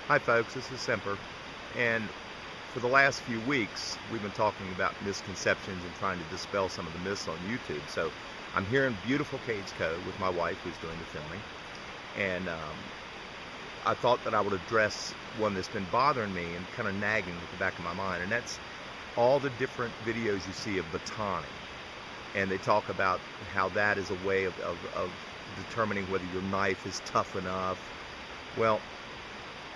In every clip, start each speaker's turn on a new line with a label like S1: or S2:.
S1: Hi folks, this is Semper, and for the last few weeks we've been talking about misconceptions and trying to dispel some of the myths on YouTube. So I'm here in beautiful Cades Cove with my wife who's doing the filming, and I thought that I would address one that's been bothering me and kind of nagging at the back of my mind, and that's all the different videos you see of batoning. And they talk about how that is a way of determining whether your knife is tough enough. Well,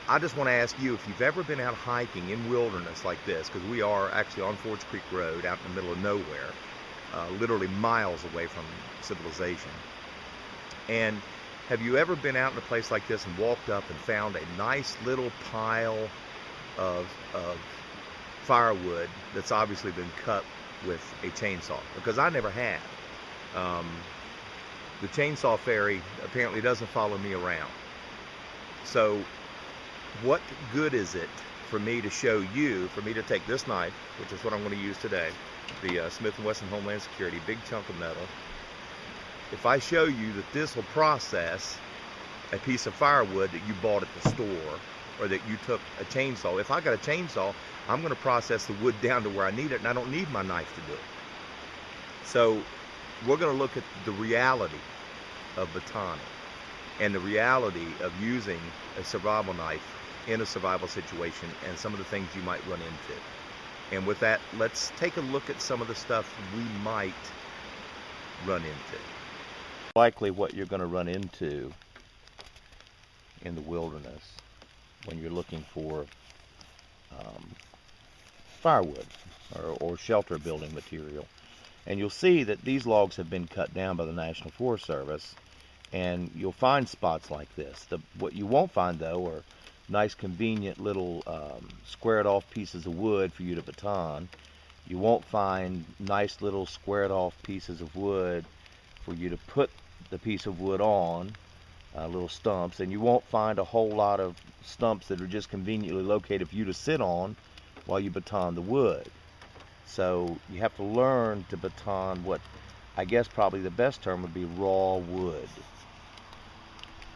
S1: I just want to ask you if you've ever been out hiking in wilderness like this, because we are actually on Forge Creek Road out in the middle of nowhere, literally miles away from civilization. And have you ever been out in a place like this and walked up and found a nice little pile of firewood that's obviously been cut with a chainsaw? Because I never have. The chainsaw fairy apparently doesn't follow me around. So what good is it for me to show you, for me to take this knife, which is what I'm going to use today, the Smith & Wesson Homeland Security, big chunk of metal, if I show you that this will process a piece of firewood that you bought at the store, or that you took a chainsaw. If I got a chainsaw, I'm going to process the wood down to where I need it, and I don't need my knife to do it. So we're going to look at the reality of batoning and the reality of using a survival knife in a survival situation and some of the things you might run into. And with that, let's take a look at some of the stuff we might run into. Likely what you're going to run into in the wilderness when you're looking for firewood or shelter building material. And you'll see that these logs have been cut down by the National Forest Service, and you'll find spots like this. What you won't find, though, are nice convenient little squared off pieces of wood for you to baton. You won't find nice little squared off pieces of wood for you to put the piece of wood on, little stumps, and you won't find a whole lot of stumps that are just conveniently located for you to sit on while you baton the wood. So you have to learn to baton what I guess probably the best term would be raw wood.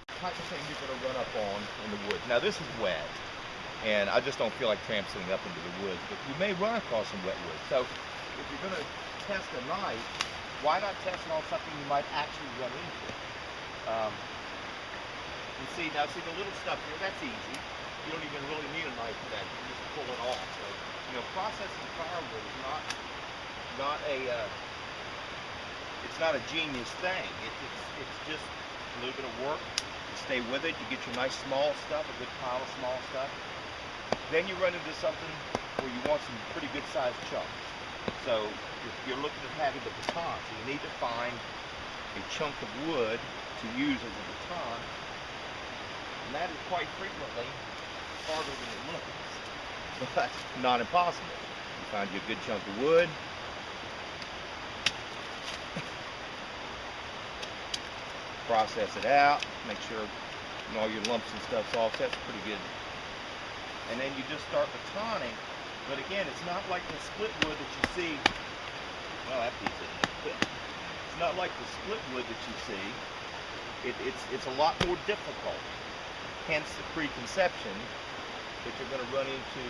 S1: Type of thing you're going to run up on in the woods. Now this is wet, and I just don't feel like trampling up into the woods, but you may run across some wet wood. So if you're going to test a knife, why not test it on something you might actually run into? You see the little stuff here, that's easy. You don't even really need a knife for that. You can just pull it off. So, processing firewood is it's not a genius thing. It's just a little bit of work. You stay with it. You get your nice small stuff, a good pile of small stuff. Then you run into something where you want some pretty good sized chunks. So you're looking at having the baton. So you need to find a chunk of wood to use as a baton. And that is quite frequently harder than it looks, but not impossible. You find you a good chunk of wood. Process it out, make sure all your lumps and stuff's off. That's pretty good. And then you just start batoning. But again, it's not like the split wood that you see. Well, that piece isn't split. It's not like the split wood that you see. It's a lot more difficult. Hence the preconception that you're going to run into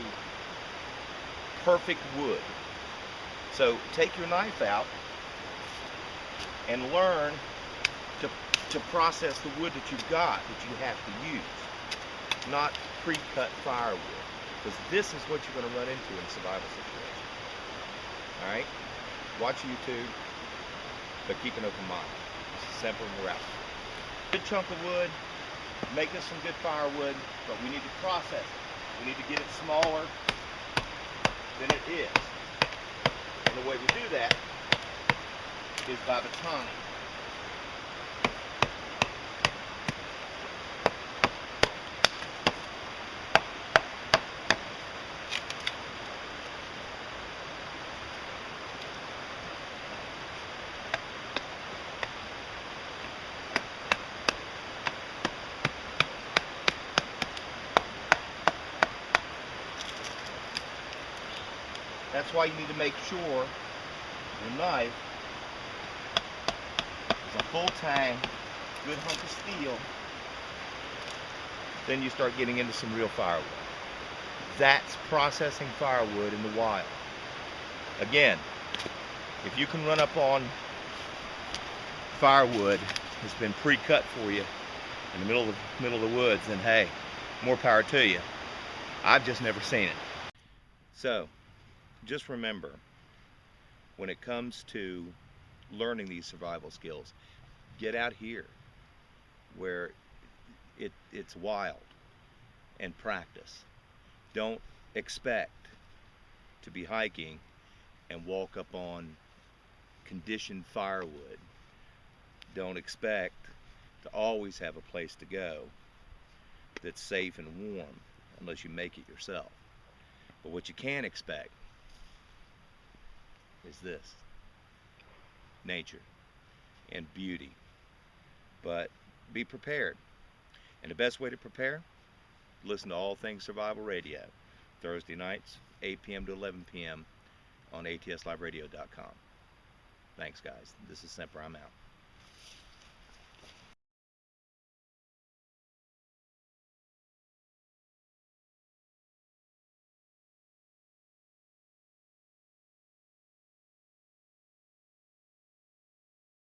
S1: perfect wood. So take your knife out and learn to process the wood that you've got that you have to use, not pre-cut firewood, because this is what you're going to run into in a survival situation. All right, watch YouTube, but keep an open mind. This is Semper, and we're out. Good chunk of wood, make us some good firewood, but we need to process it. We need to get it smaller than it is, and the way we do that is by batoning. That's why you need to make sure your knife is a full tang, good hunk of steel, then you start getting into some real firewood. That's processing firewood in the wild. Again, if you can run up on firewood that's been pre-cut for you in the middle of the woods, then hey, more power to you. I've just never seen it. So, just remember, when it comes to learning these survival skills, get out here where it's wild and practice. Don't expect to be hiking and walk up on conditioned firewood. Don't expect to always have a place to go that's safe and warm unless you make it yourself. But what you can expect is this: nature and beauty. But be prepared. And the best way to prepare, listen to All Things Survival Radio, Thursday nights, 8 p.m. to 11 p.m. on ATSLiveRadio.com. Thanks, guys. This is Semper. I'm out.